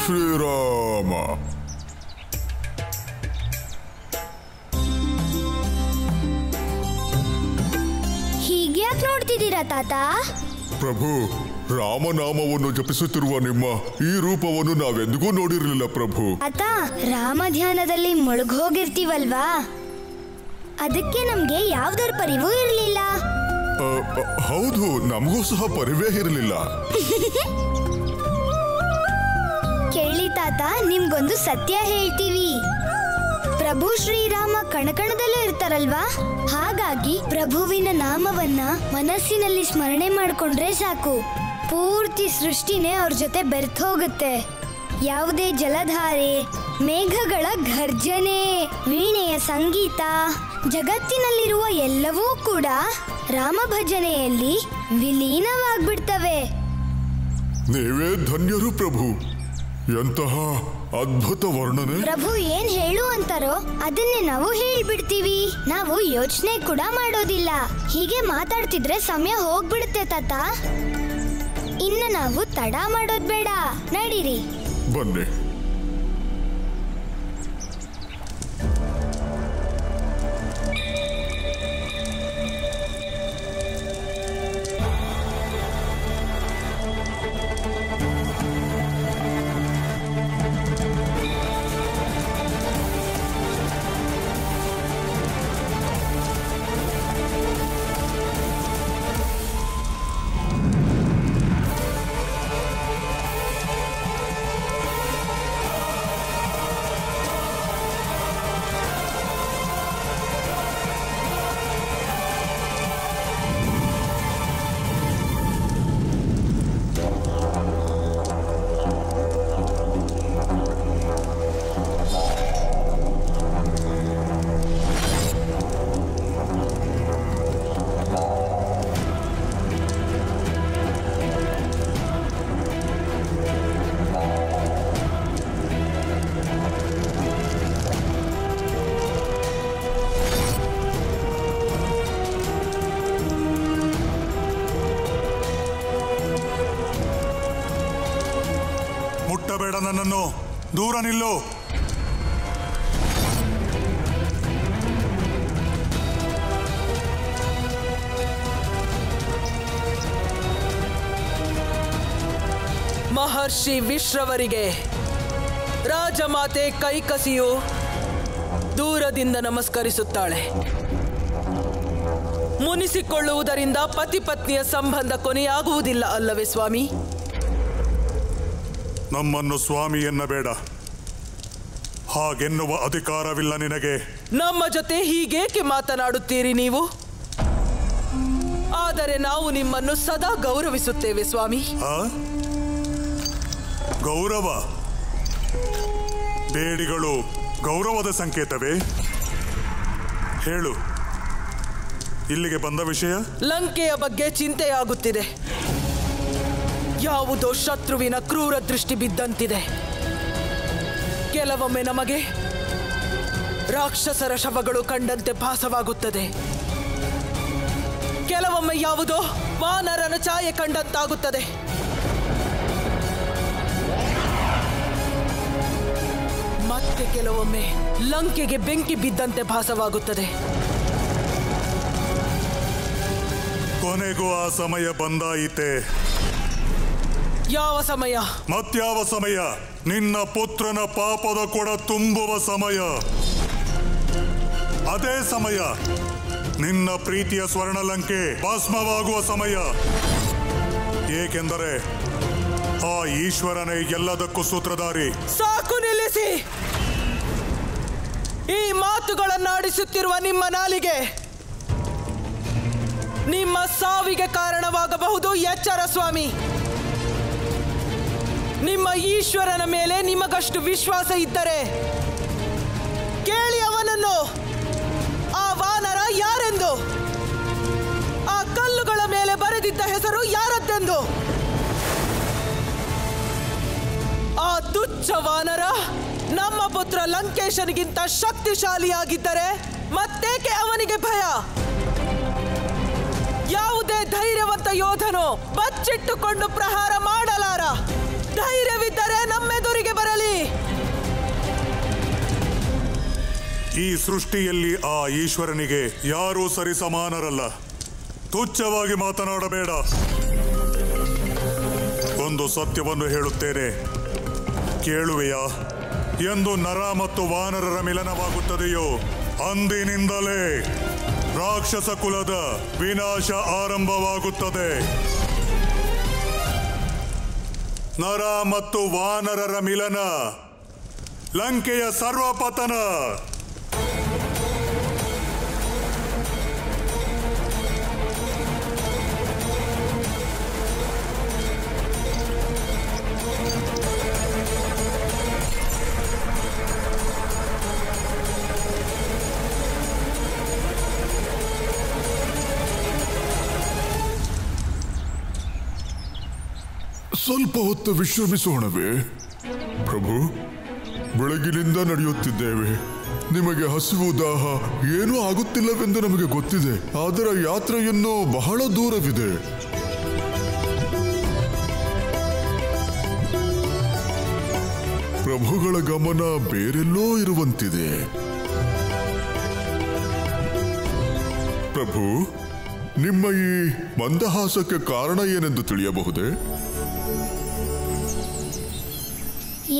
ಶ್ರೀರಾಮ. ಹೀಗ್ಯಾಕ್ ನೋಡ್ತಿದ್ದೀರಾ ತಾತ? ಪ್ರಭು, ರಾಮನಾಮವನ್ನು ಜಪಿಸುತ್ತಿರುವ ನಿಮ್ಮ ಈ ರೂಪವನ್ನು ನಾವೆಂದಿಗೂ ನೋಡಿರಲಿಲ್ಲ ಪ್ರಭು. ತಾತ, ರಾಮ ಧ್ಯಾನದಲ್ಲಿ ಮುಳುಗೋಗಿರ್ತೀವಲ್ವಾ, ಅದಕ್ಕೆ ನಮ್ಗೆ ಯಾವ್ದರ ಪರಿವೂ ಇರಲಿಲ್ಲ. ಹೌದು, ನಮಗೂ ಸಹ ಪರಿವೇ ಇರಲಿಲ್ಲ. ಕೇಳಿ ತಾತ, ನಿಮ್ಗೊಂದು ಸತ್ಯ ಹೇಳ್ತೀವಿ. ಪ್ರಭು ಶ್ರೀರಾಮ ಕಣಕಣದಲ್ಲೂ ಇರ್ತಾರಲ್ವಾ, ಹಾಗಾಗಿ ಪ್ರಭುವಿನ ನಾಮವನ್ನ ಮನಸ್ಸಿನಲ್ಲಿ ಸ್ಮರಣೆ ಮಾಡ್ಕೊಂಡ್ರೆ ಸಾಕು, ಪೂರ್ತಿ ಸೃಷ್ಟಿನೇ ಅವ್ರ ಜೊತೆ ಬೆರ್ತು ಹೋಗುತ್ತೆ. ಯಾವುದೇ ಜಲಧಾರೆ, ಮೇಘಗಳ ಘರ್ಜನೆ, ವೀಣೆಯ ಸಂಗೀತ, ಜಗತ್ತಿನಲ್ಲಿರುವ ಎಲ್ಲವೂ ಕೂಡ ರಾಮ ಭಜನೆಯಲ್ಲಿ ವಿಲೀನವಾಗ್ಬಿಡ್ತವೆ. ನೀವೇ ಧನ್ಯರು ಪ್ರಭು. ಎಂತಹ ಅದ್ಭುತ ವರ್ಣನೆ. ಪ್ರಭು ಏನ್ ಹೇಳು ಅಂತಾರೋ ಅದನ್ನೇ ನಾವು ಹೇಳ್ಬಿಡ್ತೀವಿ. ನಾವು ಯೋಚನೆ ಕೂಡ ಮಾಡೋದಿಲ್ಲ. ಹೀಗೆ ಮಾತಾಡ್ತಿದ್ರೆ ಸಮಯ ಹೋಗ್ಬಿಡುತ್ತೆ ತಾತ. ಇನ್ನು ನಾವು ತಡ ಮಾಡೋದ್ ಬೇಡ, ನಡೀರಿ. ಬನ್ನಿ. ಮುಟ್ಟಬೇಡ ನನ್ನನ್ನು, ದೂರ ನಿಲ್ಲು. ಮಹರ್ಷಿ ವಿಶ್ರವರಿಗೆ ರಾಜಮಾತೆ ಕೈಕಸಿಯು ದೂರದಿಂದ ನಮಸ್ಕರಿಸುತ್ತಾಳೆ. ಮುನಿಸಿಕೊಳ್ಳುವುದರಿಂದ ಪತಿ ಪತ್ನಿಯ ಸಂಬಂಧ ಕೊನೆಯಾಗುವುದಿಲ್ಲ ಅಲ್ಲವೇ ಸ್ವಾಮಿ? ನಮ್ಮನ್ನು ಸ್ವಾಮಿ ಎನ್ನಬೇಡ, ಹಾಗೆನ್ನುವ ಅಧಿಕಾರವಿಲ್ಲ ನಿನಗೆ. ನಮ್ಮ ಜೊತೆ ಹೀಗೇಕೆ ಮಾತನಾಡುತ್ತೀರಿ ನೀವು? ಆದರೆ ನಾವು ನಿಮ್ಮನ್ನು ಸದಾ ಗೌರವಿಸುತ್ತೇವೆ ಸ್ವಾಮಿ. ಗೌರವ? ಬೇಡಿಗಳು ಗೌರವದ ಸಂಕೇತವೇ? ಹೇಳು, ಇಲ್ಲಿಗೆ ಬಂದ ವಿಷಯ? ಲಂಕೆಯ ಬಗ್ಗೆ ಚಿಂತೆಯಾಗುತ್ತಿದೆ. ಯಾವುದೋ ಶತ್ರುವಿನ ಕ್ರೂರ ದೃಷ್ಟಿ ಬಿದ್ದಂತಿದೆ. ಕೆಲವೊಮ್ಮೆ ನಮಗೆ ರಾಕ್ಷಸರ ಶವಗಳು ಕಂಡಂತೆ ಭಾಸವಾಗುತ್ತದೆ. ಕೆಲವೊಮ್ಮೆ ಯಾವುದೋ ವಾನರನ ಛಾಯೆ ಕಂಡಂತಾಗುತ್ತದೆ. ಮತ್ತೆ ಕೆಲವೊಮ್ಮೆ ಲಂಕೆಗೆ ಬೆಂಕಿ ಬಿದ್ದಂತೆ ಭಾಸವಾಗುತ್ತದೆ. ಕೊನೆಗೂ ಆ ಸಮಯ ಬಂದಾಯಿತೆ. ಯಾವ ಸಮಯ? ಮತ್ಯಾವ ಸಮಯ? ನಿನ್ನ ಪುತ್ರನ ಪಾಪದ ಕೊಡ ತುಂಬುವ ಸಮಯ. ಅದೇ ಸಮಯ ನಿನ್ನ ಪ್ರೀತಿಯ ಸ್ವರ್ಣಲಂಕೆ ಭಸ್ಮವಾಗುವ ಸಮಯ. ಏಕೆಂದರೆ ಆ ಈಶ್ವರನೇ ಎಲ್ಲದಕ್ಕೂ ಸೂತ್ರಧಾರಿ. ಸಾಕು, ನಿಲ್ಲಿಸಿ. ಈ ಮಾತುಗಳನ್ನಾಡಿಸುತ್ತಿರುವ ನಿಮ್ಮ ನಾಲಿಗೆ ನಿಮ್ಮ ಸಾವಿಗೆ ಕಾರಣವಾಗಬಹುದು. ಎಚ್ಚರ ಸ್ವಾಮಿ. ನಿಮ್ಮ ಈಶ್ವರನ ಮೇಲೆ ನಿಮಗಷ್ಟು ವಿಶ್ವಾಸ ಇದ್ದರೆ ಕೇಳಿ ಅವನನ್ನು. ಆ ವಾನರ ಯಾರೆಂದು, ಆ ಕಲ್ಲುಗಳ ಮೇಲೆ ಬರೆದಿದ್ದ ಹೆಸರು ಯಾರದ್ದೆಂದು. ಆ ತುಚ್ಛ ವಾನರ ನಮ್ಮ ಪುತ್ರ ಲಂಕೇಶನಿಗಿಂತ ಶಕ್ತಿಶಾಲಿಯಾಗಿದ್ದರೆ ಮತ್ತೇಕೆ ಅವನಿಗೆ ಭಯ? ಯಾವುದೇ ಧೈರ್ಯವಂತ ಯೋಧನು ಬಚ್ಚಿಟ್ಟುಕೊಂಡು ಪ್ರಹಾರ ಮಾಡಲಾರ. ಧೈರ್ಯವಿದ್ದರೆ ನಮ್ಮೆದುರಿಗೆ ಈ ಸೃಷ್ಟಿಯಲ್ಲಿ ಆ ಈಶ್ವರನಿಗೆ ಯಾರೂ ಸರಿ ಸಮಾನರಲ್ಲ. ತುಚ್ಛವಾಗಿ ಮಾತನಾಡಬೇಡ. ಒಂದು ಸತ್ಯವನ್ನು ಹೇಳುತ್ತೇನೆ, ಕೇಳುವೆಯಾ? ಎಂದು ನರ ಮತ್ತು ವಾನರರ ಮಿಲನವಾಗುತ್ತದೆಯೋ ಅಂದಿನಿಂದಲೇ ರಾಕ್ಷಸ ಕುಲದ ವಿನಾಶ ಆರಂಭವಾಗುತ್ತದೆ. ನರ ಮತ್ತು ವಾನರರ ಮಿಲನ ಲಂಕೆಯ ಸರ್ವಪತನ. ಸ್ವಲ್ಪ ಹೊತ್ತು ವಿಶ್ರಮಿಸೋಣವೇ? ಪ್ರಭು, ಬೆಳಗಿನಿಂದ ನಡೆಯುತ್ತಿದ್ದೇವೆ. ನಿಮಗೆ ಹಸಿವು ದಾಹ ಏನೂ ಆಗುತ್ತಿಲ್ಲವೆಂದು ನಮಗೆ ಗೊತ್ತಿದೆ. ಆದರೆ ಯಾತ್ರೆ ಇನ್ನೂ ಬಹಳ ದೂರವಿದೆ. ಪ್ರಭುಗಳ ಗಮನ ಬೇರೆಲ್ಲೋ ಇರುವಂತಿದೆ. ಪ್ರಭು, ನಿಮ್ಮ ಈ ಮಂದಹಾಸಕ್ಕೆ ಕಾರಣ ಏನೆಂದು ತಿಳಿಯಬಹುದೇ?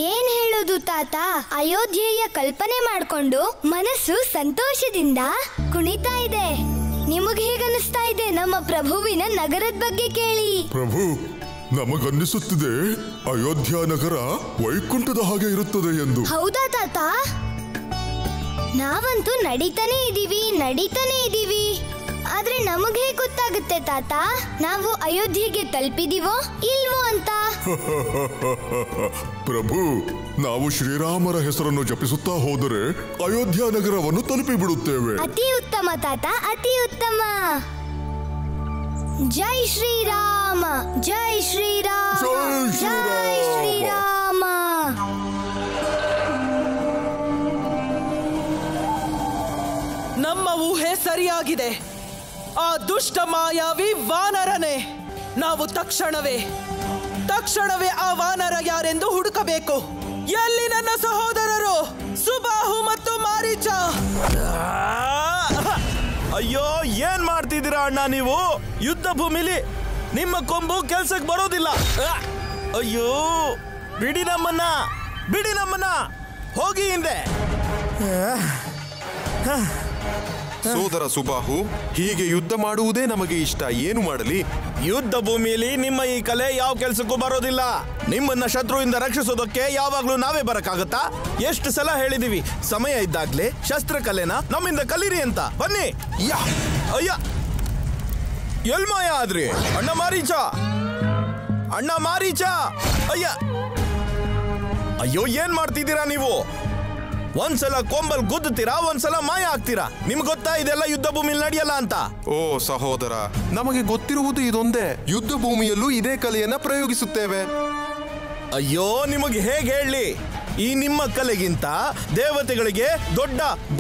ಏನ್ ಹೇಳೋದು ತಾತ? ಅಯೋಧ್ಯೆಯ ಕಲ್ಪನೆ ಮಾಡಿಕೊಂಡು ಮನಸ್ಸು ಸಂತೋಷದಿಂದ ಕುಣಿತಾ ಇದೆ. ನಿಮಗೆ ಹೇಗನ್ನಿಸ್ತಾ ಇದೆ ನಮ್ಮ ಪ್ರಭುವಿನ ನಗರದ ಬಗ್ಗೆ ಕೇಳಿ. ಪ್ರಭು, ನಮಗನ್ನಿಸುತ್ತಿದೆ ಅಯೋಧ್ಯ ನಗರ ವೈಕುಂಠದ ಹಾಗೆ ಇರುತ್ತದೆ ಎಂದು. ಹೌದಾ ತಾತ? ನಾವಂತೂ ನಡೀತಾನೆ ಇದೀವಿ. ಆದ್ರೆ ನಮಗೆ ಗೊತ್ತಾಗುತ್ತೆ ತಾತ ನಾವು ಅಯೋಧ್ಯೆಗೆ ತಲುಪಿದೀವೋ ಇಲ್ವೋ ಅಂತ? ಪ್ರಭು, ನಾವು ಶ್ರೀರಾಮರ ಹೆಸರನ್ನು ಜಪಿಸುತ್ತಾ ಹೋದರೆ ಅಯೋಧ್ಯ ನಗರವನ್ನು ತಲುಪಿ ಬಿಡುತ್ತೇವೆ. ಅತಿ ಉತ್ತಮ ತಾತ, ಅತಿ ಉತ್ತಮ. ಜೈ ಶ್ರೀರಾಮ, ಜೈ ಶ್ರೀರಾಮ, ಜೈ ಶ್ರೀರಾಮ. ನಮ್ಮ ಊಹೆ ಸರಿಯಾಗಿದೆ. ಆ ದುಷ್ಟ ಮಾಯಾವಿ ವಾನರನೇ. ನಾವು ತಕ್ಷಣವೇ ಆ ವಾನರ ಯಾರೆಂದು ಹುಡುಕಬೇಕು. ಎಲ್ಲಿ ನನ್ನ ಸಹೋದರರು ಸುಬಾಹು ಮತ್ತು ಮಾರೀಚ? ಅಯ್ಯೋ, ಏನ್ ಮಾಡ್ತಿದ್ದೀರಾ ಅಣ್ಣ ನೀವು? ಯುದ್ಧ ಭೂಮಿಲಿ ನಿಮ್ಮ ಕೊಂಬು ಕೆಲ್ಸಕ್ಕೆ ಬರೋದಿಲ್ಲ. ಅಯ್ಯೋ, ಬಿಡಿ ನಮ್ಮನ್ನ, ಹೋಗಿ ಹಿಂದೆ. ಸೋದರ ಸುಬಾಹು, ಹೀಗೆ ಯುದ್ಧ ಮಾಡುವುದೇ ನಮಗೆ ಇಷ್ಟ. ಏನು ಮಾಡಲಿ? ಯುದ್ಧ ಭೂಮಿಯಲ್ಲಿ ನಿಮ್ಮ ಈ ಕಲೆ ಯಾವ ಕೆಲ್ಸಕ್ಕೂ ಬರೋದಿಲ್ಲ. ನಿಮ್ಮನ್ನ ಶತ್ರುವಿಂದ ರಕ್ಷಿಸೋದಕ್ಕೆ ಯಾವಾಗ್ಲೂ ನಾವೇ ಬರಕ್ಕಾಗತ್ತಾ? ಎಷ್ಟು ಸಲ ಹೇಳಿದೀವಿ, ಸಮಯ ಇದ್ದಾಗ್ಲೇ ಶಸ್ತ್ರಕಲೆನ ನಮ್ಮಿಂದ ಕಲೀರಿ ಅಂತ. ಬನ್ನಿ. ಅಯ್ಯ, ಎಲ್ ಮಾಯ ಆದ್ರಿ? ಅಣ್ಣ ಮಾರೀಚ, ಅಯ್ಯ, ಅಯ್ಯೋ, ಏನ್ ಮಾಡ್ತಿದ್ದೀರಾ ನೀವು? ಒಂದ್ಸಲ ಕೊಂಬಲ್ ಗುದ್ದುತ್ತೀರಾ, ಒಂದ್ಸಲ ಮಾಯ ಆಗ್ತೀರಾ. ನಿಮ್ಗೆ ಗೊತ್ತಾ ಇದೆಲ್ಲ ಯುದ್ಧ ಭೂಮಿಲಿ ನಡೆಯಲ್ಲ ಅಂತ? ಓ ಸಹೋದರ, ನಮಗೆ ಗೊತ್ತಿರುವುದು ಇದೊಂದೇ. ಯುದ್ಧ ಭೂಮಿಯಲ್ಲೂ ಇದೇ ಕಲೆಯನ್ನ ಪ್ರಯೋಗಿಸುತ್ತೇವೆ. ಅಯ್ಯೋ, ನಿಮಗೆ ಹೇಗೆ ಹೇಳಿ? ಈ ನಿಮ್ಮ ಕಲೆಗಿಂತ ದೇವತೆಗಳಿಗೆ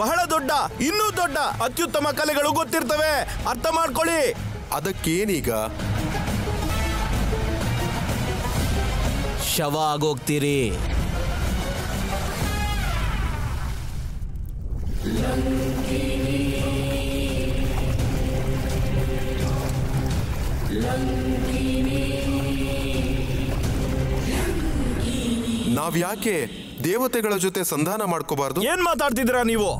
ಬಹಳ ದೊಡ್ಡ, ಇನ್ನೂ ದೊಡ್ಡ ಅತ್ಯುತ್ತಮ ಕಲೆಗಳು ಗೊತ್ತಿರ್ತವೆ. ಅರ್ಥ ಮಾಡ್ಕೊಳ್ಳಿ. ಅದಕ್ಕೇನೀಗ? ಶವ ಆಗೋಗ್ತೀರಿ. ನಾವ್ಯಾಕೆ ದೇವತೆಗಳ ಜೊತೆ ಸಂಧಾನ ಮಾಡ್ಕೋಬಾರ್ದು? ಏನ್ ಮಾತಾಡ್ತಿದ್ದೀರಾ ನೀವು?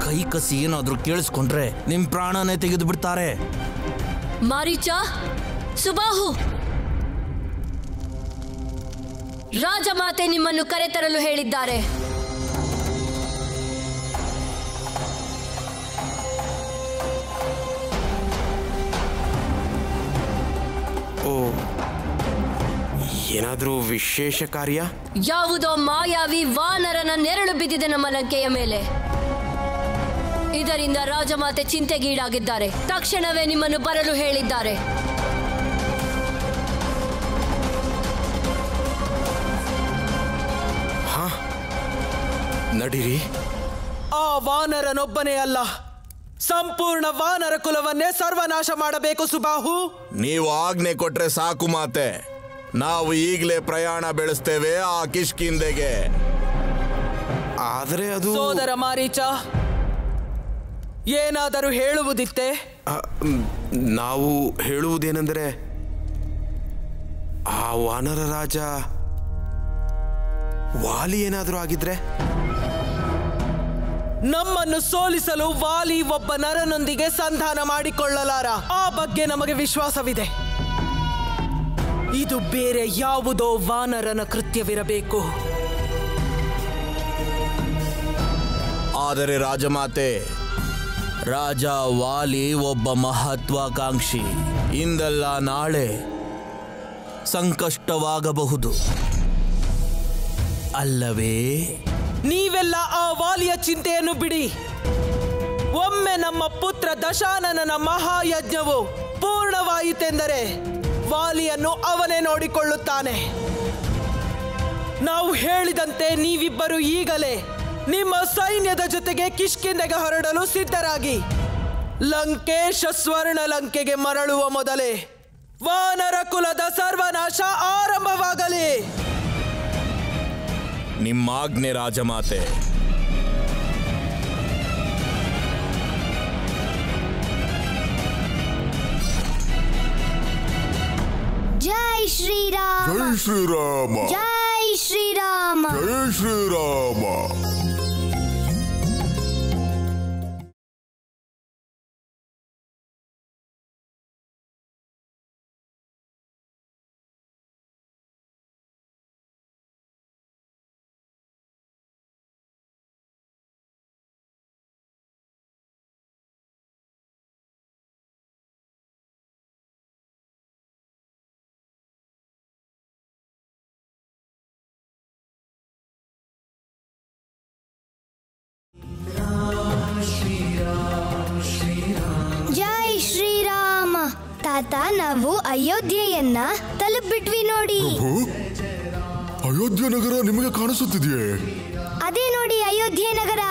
ಕೈ ಕಸಿ ಏನಾದ್ರೂ ಕೇಳಿಸ್ಕೊಂಡ್ರೆ ನಿಮ್ ಪ್ರಾಣನೇ ತೆಗೆದು ಬಿಡ್ತಾರೆ. ಮಾರೀಚ, ಸುಬಾಹು, ರಾಜಮಾತೆ ನಿಮ್ಮನ್ನು ಕರೆತರಲು ಹೇಳಿದ್ದಾರೆ. ಓ, ಏನಾದ್ರೂ ವಿಶೇಷ ಕಾರ್ಯ? ಯಾವುದೋ ಮಾಯಾವಿ ವಾನರನ ನೆರಳು ಬಿದ್ದಿದೆ ನಮ್ಮ ಲಂಕೆಯ ಮೇಲೆ. ಇದರಿಂದ ರಾಜಮಾತೆ ಚಿಂತೆಗೀಡಾಗಿದ್ದಾರೆ. ತಕ್ಷಣವೇ ನಿಮ್ಮನ್ನು ಬರಲು ಹೇಳಿದ್ದಾರೆ. ನಡೀರಿ. ಆ ವಾನರನೊಬ್ಬನೇ ಅಲ್ಲ, ಸಂಪೂರ್ಣ ವಾನರ ಕುಲವನ್ನೇ ಸರ್ವನಾಶ ಮಾಡಬೇಕು ಸುಬಾಹು. ನೀವು ಆಜ್ಞೆ ಕೊಟ್ರೆ ಸಾಕು ಮಾತೆ. ನಾವು ಈಗಲೇ ಪ್ರಯಾಣ ಬೆಳೆಸ್ತೇವೆ ಆ ಕಿಷ್ಕಿಂಧೆಗೆ. ಆದರೆ ಅದು ಸೋದರ ಮಾರೀಚ, ಏನಾದರೂ ಹೇಳುವುದಿತ್ತೆ? ನಾವು ಹೇಳುವುದೇನೆಂದರೆ ಆ ವಾನರ ರಾಜ ವಾಲಿ ಏನಾದರೂ ಆಗಿದ್ರೆ? ನಮ್ಮನ್ನು ಸೋಲಿಸಲು ವಾಲಿ ಒಬ್ಬ ನರನೊಂದಿಗೆ ಸಂಧಾನ ಮಾಡಿಕೊಳ್ಳಲಾರ. ಆ ಬಗ್ಗೆ ನಮಗೆ ವಿಶ್ವಾಸವಿದೆ. ಇದು ಬೇರೆ ಯಾವುದೋ ವಾನರನ ಕೃತ್ಯವಿರಬೇಕು. ಆದರೆ ರಾಜಮಾತೆ, ರಾಜ ವಾಲಿ ಒಬ್ಬ ಮಹತ್ವಾಕಾಂಕ್ಷಿ. ಇಂದಲ್ಲ ನಾಳೆ ಸಂಕಷ್ಟವಾಗಬಹುದು ಅಲ್ಲವೇ? ನೀವೆಲ್ಲ ಆ ವಾಲಿಯ ಚಿಂತೆಯನ್ನು ಬಿಡಿ. ಒಮ್ಮೆ ನಮ್ಮ ಪುತ್ರ ದಶಾನನನ ಮಹಾಯಜ್ಞವು ಪೂರ್ಣವಾಯಿತೆಂದರೆ ವಾಲಿಯನ್ನು ಅವನೇ ನೋಡಿಕೊಳ್ಳುತ್ತಾನೆ. ನಾವು ಹೇಳಿದಂತೆ ನೀವಿಬ್ಬರು ಈಗಲೇ ನಿಮ್ಮ ಸೈನ್ಯದ ಜೊತೆಗೆ ಕಿಷ್ಕಿಂಧೆಗೆ ಹೊರಡಲು ಸಿದ್ಧರಾಗಿ ಲಂಕೇಶ ಸ್ವರ್ಣ ಲಂಕೆಗೆ ಮರಳುವ ಮೊದಲೇ ವಾನರ ಕುಲದ ಸರ್ವನಾಶ ಆರಂಭವಾಗಲಿ. ನಿಮ್ಮಾಜ್ಞೆ ರಾಜಮಾತೆ. ಜೈ ಶ್ರೀರಾಮ, ಜೈ ಶ್ರೀರಾಮ, ಜೈ ಶ್ರೀರಾಮ, ಜೈ ಶ್ರೀರಾಮ. ಜೈ ಶ್ರೀರಾಮ. ತಾತ, ನಾವು ಅಯೋಧ್ಯೆಯನ್ನ ತಲುಪಿಬಿಟ್ವಿ ನೋಡಿ. ಅಯೋಧ್ಯ ನಗರ ನಿಮಗೆ ಕಾಣಿಸುತ್ತಿದೆಯೇ? ಅದೇ ನೋಡಿ ಅಯೋಧ್ಯೆ ನಗರ.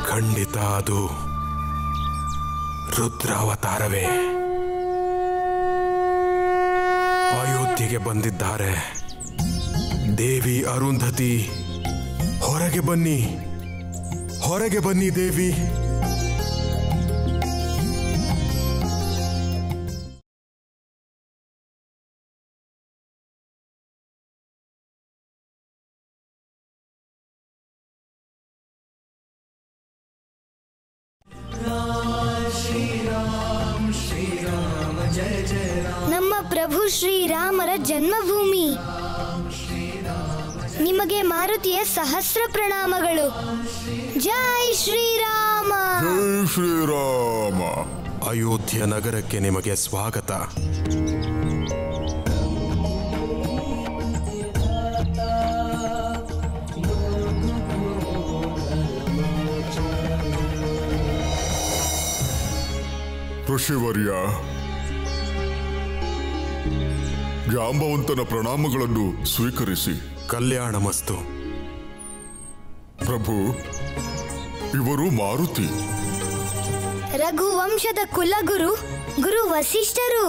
ಖಂಡಿತ ಅದು ರುದ್ರಾವತಾರವೇ. ಅಯೋಧ್ಯೆಗೆ ಬಂದಿದ್ದಾರೆ. ದೇವಿ ಅರುಂಧತಿ, ಹೊರಗೆ ಬನ್ನಿ, ಹೊರಗೆ ಬನ್ನಿ ದೇವಿ. ನಮ್ಮ ಪ್ರಭು ಶ್ರೀರಾಮರ ಜನ್ಮಭೂಮಿ. ನಿಮಗೆ ಮಾರುತಿಯ ಸಹಸ್ರ ಪ್ರಣಾಮಗಳು. ಜೈ ಶ್ರೀರಾಮ, ಜೈ ಶ್ರೀರಾಮ. ಅಯೋಧ್ಯ ನಗರಕ್ಕೆ ನಿಮಗೆ ಸ್ವಾಗತ. ಋಷಿವರ್ಯ, ಜಾಂಬವಂತನ ಪ್ರಣಾಮಗಳನ್ನು ಸ್ವೀಕರಿಸಿ. ಕಲ್ಯಾಣಮಸ್ತು. ಪ್ರಭು, ಇವರು ಮಾರುತಿ. ರಘುವಂಶದ ಕುಲಗುರು ಗುರು ವಸಿಷ್ಠರು.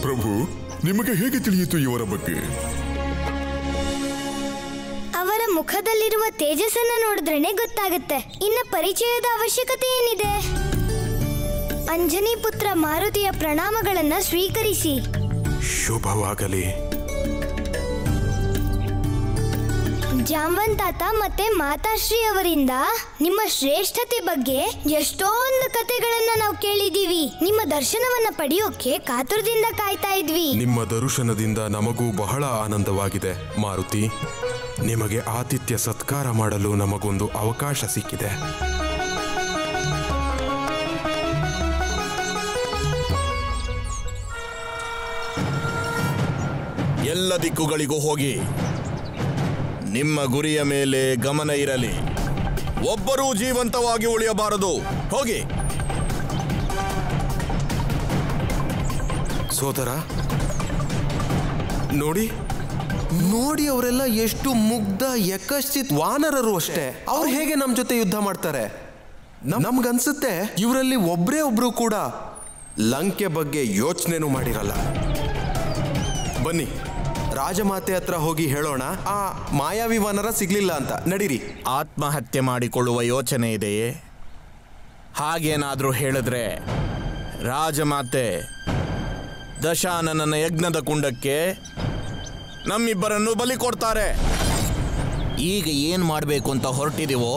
ಪ್ರಭು, ನಿಮಗೆ ಹೇಗೆ ತಿಳಿಯಿತು ಇವರ ಬಗ್ಗೆ? ಅವರ ಮುಖದಲ್ಲಿರುವ ತೇಜಸ್ಸನ್ನ ನೋಡಿದ್ರೇನೆ ಗೊತ್ತಾಗುತ್ತೆ. ಇನ್ನ ಪರಿಚಯದ ಅವಶ್ಯಕತೆ ಏನಿದೆ? ಅಂಜನಿ ಪುತ್ರ ಮಾರುತಿಯ ಪ್ರಣಾಮಗಳನ್ನ ಸ್ವೀಕರಿಸಿ. ಶುಭವಾಗಲಿ. ಜಾಂಬವಂತ್ ತಾತ ಮತ್ತೆ ಮಾತಾಶ್ರೀ ಅವರಿಂದ ನಿಮ್ಮ ಶ್ರೇಷ್ಠತೆ ಬಗ್ಗೆ ಎಷ್ಟೊಂದು ಕತೆಗಳನ್ನ ನಾವು ಕೇಳಿದೀವಿ. ನಿಮ್ಮ ದರ್ಶನವನ್ನ ಪಡೆಯೋಕೆ ಕಾತುರದಿಂದ ಕಾಯ್ತಾ ಇದ್ವಿ. ನಿಮ್ಮ ದರ್ಶನದಿಂದ ನಮಗೂ ಬಹಳ ಆನಂದವಾಗಿದೆ ಮಾರುತಿ. ನಿಮಗೆ ಆತಿಥ್ಯ ಸತ್ಕಾರ ಮಾಡಲು ನಮಗೊಂದು ಅವಕಾಶ ಸಿಕ್ಕಿದೆ. ಎಲ್ಲ ದಿಕ್ಕುಗಳಿಗೂ ಹೋಗಿ ನಿಮ್ಮ ಗುರಿಯ ಮೇಲೆ ಗಮನ ಇರಲಿ. ಒಬ್ಬರೂ ಜೀವಂತವಾಗಿ ಉಳಿಯಬಾರದು. ಹೋಗಿ. ಸೋದರ ನೋಡಿ ನೋಡಿ, ಅವರೆಲ್ಲ ಎಷ್ಟು ಮುಗ್ಧ ಯಕಶ್ಚಿತ್ ವಾನರರು ಅಷ್ಟೇ. ಅವ್ರು ಹೇಗೆ ನಮ್ಮ ಜೊತೆ ಯುದ್ಧ ಮಾಡ್ತಾರೆ? ನಮ್ಗನ್ಸುತ್ತೆ ಇವರಲ್ಲಿ ಒಬ್ರೇ ಒಬ್ರು ಕೂಡ ಲಂಕೆ ಬಗ್ಗೆ ಯೋಚನೆನೂ ಮಾಡಿರಲ್ಲ. ಬನ್ನಿ, ರಾಜಮಾತೆ ಹತ್ರ ಹೋಗಿ ಹೇಳೋಣ ಆ ಮಾಯಾವಿ ವಾನರ ಸಿಗ್ಲಿಲ್ಲ ಅಂತ. ನಡೀರಿ. ಆತ್ಮಹತ್ಯೆ ಮಾಡಿಕೊಳ್ಳುವ ಯೋಚನೆ ಇದೆಯೇ? ಹಾಗೇನಾದ್ರೂ ಹೇಳಿದ್ರೆ ರಾಜಮಾತೆ ದಶಾನನನ ಯಜ್ಞದ ಕುಂಡಕ್ಕೆ ನಮ್ಮಿಬ್ಬರನ್ನು ಬಲಿ ಕೊಡ್ತಾರೆ. ಈಗ ಏನ್ ಮಾಡಬೇಕು ಅಂತ ಹೊರಟಿದೀವೋ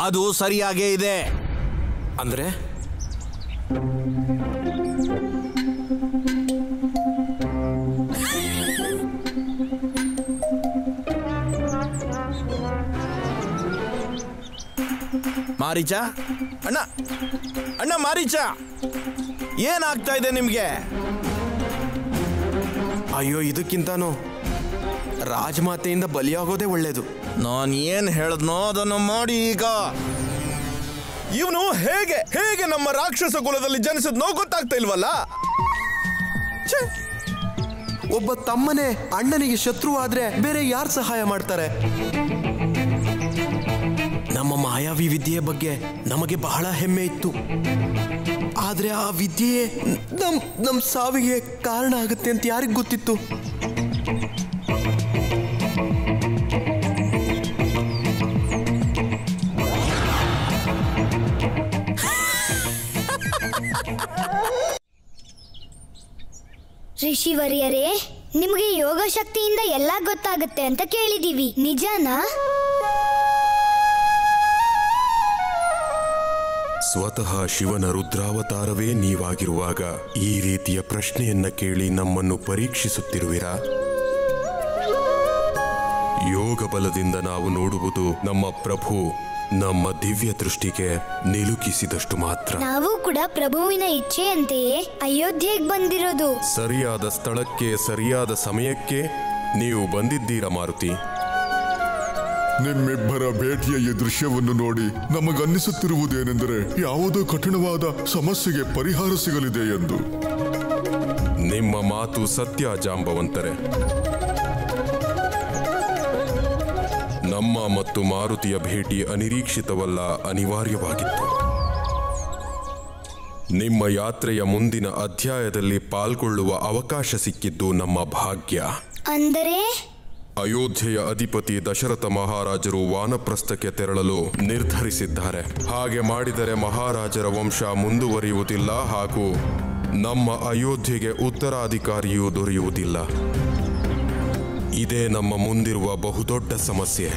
ಅದು ಸರಿಯಾಗೇ ಇದೆ. ಅಂದ್ರೆ ಮಾರೀಚ, ಅಣ್ಣ ಅಣ್ಣ ಮಾರೀಚ, ಏನಾಗ್ತಾ ಇದೆ ನಿಮ್ಗೆ? ಅಯ್ಯೋ, ಇದಕ್ಕಿಂತಾನು ರಾಜಮಾತೆಯಿಂದ ಬಲಿಯಾಗೋದೇ ಒಳ್ಳೇದು. ನಾನು ಏನ್ ಹೇಳದ್ನೋ ಅದನ್ನು ಮಾಡಿ. ಈಗ ಇವನು ಹೇಗೆ ಹೇಗೆ ನಮ್ಮ ರಾಕ್ಷಸ ಕುಲದಲ್ಲಿ ಜನಿಸಿದ್ನೋ ಗೊತ್ತಾಗ್ತಾ ಇಲ್ವಲ್ಲ. ಒಬ್ಬ ತಮ್ಮನೇ ಅಣ್ಣನಿಗೆ ಶತ್ರು ಆದ್ರೆ ಬೇರೆ ಯಾರು ಸಹಾಯ ಮಾಡ್ತಾರೆ? ನಮ್ಮ ಮಾಯಾವಿ ವಿದ್ಯೆಯ ಬಗ್ಗೆ ನಮಗೆ ಬಹಳ ಹೆಮ್ಮೆ ಇತ್ತು. ಆದ್ರೆ ಆ ವಿದ್ಯೆ ನಮ್ ಸಾವಿಗೆ ಕಾರಣ ಆಗುತ್ತೆ ಅಂತ ಯಾರಿಗ್ ಗೊತ್ತಿತ್ತು? ಋಷಿವರ್ಯರೇ, ನಿಮಗೆ ಯೋಗ ಶಕ್ತಿಯಿಂದ ಎಲ್ಲ ಗೊತ್ತಾಗುತ್ತೆ ಅಂತ ಕೇಳಿದೀವಿ, ನಿಜನಾ? ಸ್ವತಃ ಶಿವನ ರುದ್ರಾವತಾರವೇ ನೀವಾಗಿರುವಾಗ ಈ ರೀತಿಯ ಪ್ರಶ್ನೆಯನ್ನ ಕೇಳಿ ನಮ್ಮನ್ನು ಪರೀಕ್ಷಿಸುತ್ತಿರುವಿರಾ? ಯೋಗ ಬಲದಿಂದ ನಾವು ನೋಡುವುದು ನಮ್ಮ ಪ್ರಭು ನಮ್ಮ ದಿವ್ಯ ದೃಷ್ಟಿಗೆ ನಿಲುಕಿಸಿದಷ್ಟು ಮಾತ್ರ. ನಾವು ಕೂಡ ಪ್ರಭುವಿನ ಇಚ್ಛೆಯಂತೆಯೇ ಅಯೋಧ್ಯೆಗೆ ಬಂದಿರೋದು. ಸರಿಯಾದ ಸ್ಥಳಕ್ಕೆ ಸರಿಯಾದ ಸಮಯಕ್ಕೆ ನೀವು ಬಂದಿದ್ದೀರಾ ಮಾರುತಿ. ನಿಮ್ಮಿಬ್ಬರ ಭೇಟಿಯ ಈ ದೃಶ್ಯವನ್ನು ನೋಡಿ ನಮಗನ್ನಿಸುತ್ತಿರುವುದೇನೆಂದರೆ ಯಾವುದೋ ಕಠಿಣವಾದ ಸಮಸ್ಯೆಗೆ ಪರಿಹಾರ ಸಿಗಲಿದೆ ಎಂದು. ನಿಮ್ಮ ಮಾತು ಸತ್ಯ ಜಾಂಬವಂತರೆ. ನಮ್ಮ ಮತ್ತು ಮಾರುತಿಯ ಭೇಟಿ ಅನಿರೀಕ್ಷಿತವಲ್ಲ, ಅನಿವಾರ್ಯವಾಗಿತ್ತು. ನಿಮ್ಮ ಯಾತ್ರೆಯ ಮುಂದಿನ ಅಧ್ಯಾಯದಲ್ಲಿ ಪಾಲ್ಗೊಳ್ಳುವ ಅವಕಾಶ ಸಿಕ್ಕಿದ್ದು ನಮ್ಮ ಭಾಗ್ಯ. ಅಂದರೆ ಅಯೋಧ್ಯೆಯ ಅಧಿಪತಿ ದಶರಥ ಮಹಾರಾಜರು ವಾನಪ್ರಸ್ಥಕ್ಕೆ ತೆರಳಲು ನಿರ್ಧರಿಸಿದ್ದಾರೆ. ಹಾಗೆ ಮಾಡಿದರೆ ಮಹಾರಾಜರ ವಂಶ ಮುಂದುವರಿಯುವುದಿಲ್ಲ ಹಾಗೂ ನಮ್ಮ ಅಯೋಧ್ಯೆಗೆ ಉತ್ತರಾಧಿಕಾರಿಯೂ ದೊರೆಯುವುದಿಲ್ಲ. ಇದೇ ನಮ್ಮ ಮುಂದಿರುವ ಬಹುದೊಡ್ಡ ಸಮಸ್ಯೆ.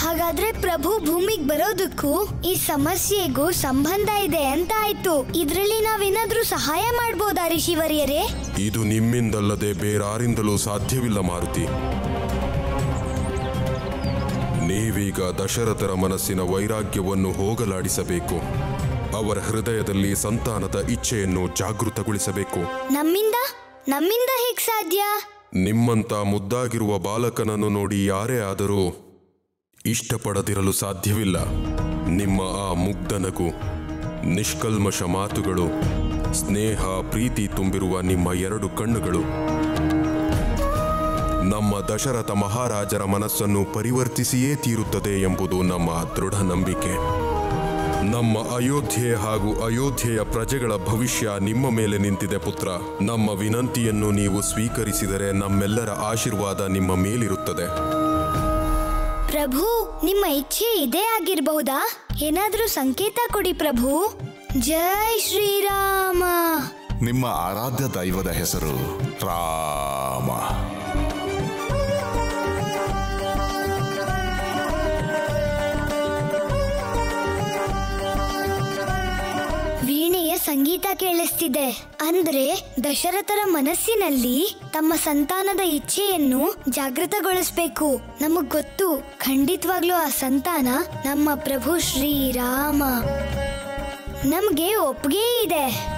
ಹಾಗಾದ್ರೆ ಪ್ರಭು ಭೂಮಿಗೆ ಬರೋದಕ್ಕೂ ಈ ಸಮಸ್ಯೆಗೂ ಸಂಬಂಧ ಇದೆ ಅಂತ ಆಯ್ತು. ಇದರಲ್ಲಿ ನಾವೇನಾದ್ರೂ ಸಹಾಯ ಮಾಡ್ಬೋದಾ ಋಷಿವರ್ಯರೇ? ಇದು ನಿಮ್ಮಿಂದಲ್ಲದೆ ಬೇರಾರಿಂದಲೂ ಸಾಧ್ಯವಿಲ್ಲ ಮಾರುತಿ. ನೀವೀಗ ದಶರಥರ ಮನಸ್ಸಿನ ವೈರಾಗ್ಯವನ್ನು ಹೋಗಲಾಡಿಸಬೇಕು. ಅವರ ಹೃದಯದಲ್ಲಿ ಸಂತಾನದ ಇಚ್ಛೆಯನ್ನು ಜಾಗೃತಗೊಳಿಸಬೇಕು. ನಮ್ಮಿಂದ ಹೇಗೆ ಸಾಧ್ಯ? ನಿಮ್ಮಂತ ಮುದ್ದಾಗಿರುವ ಬಾಲಕನನ್ನು ನೋಡಿ ಯಾರೇ ಆದರೂ ಇಷ್ಟಪಡದಿರಲು ಸಾಧ್ಯವಿಲ್ಲ. ನಿಮ್ಮ ಆ ಮುಗ್ಧ ನಗು, ನಿಷ್ಕಲ್ಮಶ ಮಾತುಗಳು, ಸ್ನೇಹ ಪ್ರೀತಿ ತುಂಬಿರುವ ನಿಮ್ಮ 2 ಕಣ್ಣುಗಳು ನಮ್ಮ ದಶರಥ ಮಹಾರಾಜರ ಮನಸ್ಸನ್ನು ಪರಿವರ್ತಿಸಿಯೇ ತೀರುತ್ತದೆ ಎಂಬುದು ನಮ್ಮ ದೃಢ ನಂಬಿಕೆ. ನಮ್ಮ ಅಯೋಧ್ಯೆ ಹಾಗೂ ಅಯೋಧ್ಯೆಯ ಪ್ರಜೆಗಳ ಭವಿಷ್ಯ ನಿಮ್ಮ ಮೇಲೆ ನಿಂತಿದೆ ಪುತ್ರ. ನಮ್ಮ ವಿನಂತಿಯನ್ನು ನೀವು ಸ್ವೀಕರಿಸಿದರೆ ನಮ್ಮೆಲ್ಲರ ಆಶೀರ್ವಾದ ನಿಮ್ಮ ಮೇಲಿರುತ್ತದೆ. ಪ್ರಭು, ನಿಮ್ಮ ಇಚ್ಛೆ ಇದೇ ಆಗಿರಬಹುದಾ? ಏನಾದ್ರೂ ಸಂಕೇತ ಕೊಡಿ ಪ್ರಭು. ಜೈ ಶ್ರೀರಾಮ. ನಿಮ್ಮ ಆರಾಧ್ಯ ದೈವದ ಹೆಸರು ರಾಮ. ಸಂಗೀತ ಕೇಳಿಸ್ತಿದೆ. ಅಂದ್ರೆ ದಶರಥರ ಮನಸ್ಸಿನಲ್ಲಿ ತಮ್ಮ ಸಂತಾನದ ಇಚ್ಛೆಯನ್ನು ಜಾಗೃತಗೊಳಿಸ್ಬೇಕು. ನಮಗ್ ಗೊತ್ತು, ಖಂಡಿತವಾಗ್ಲೂ ಆ ಸಂತಾನ ನಮ್ಮ ಪ್ರಭು ಶ್ರೀರಾಮ. ನಮ್ಗೆ ಒಪ್ಪಿಗೆ ಇದೆ.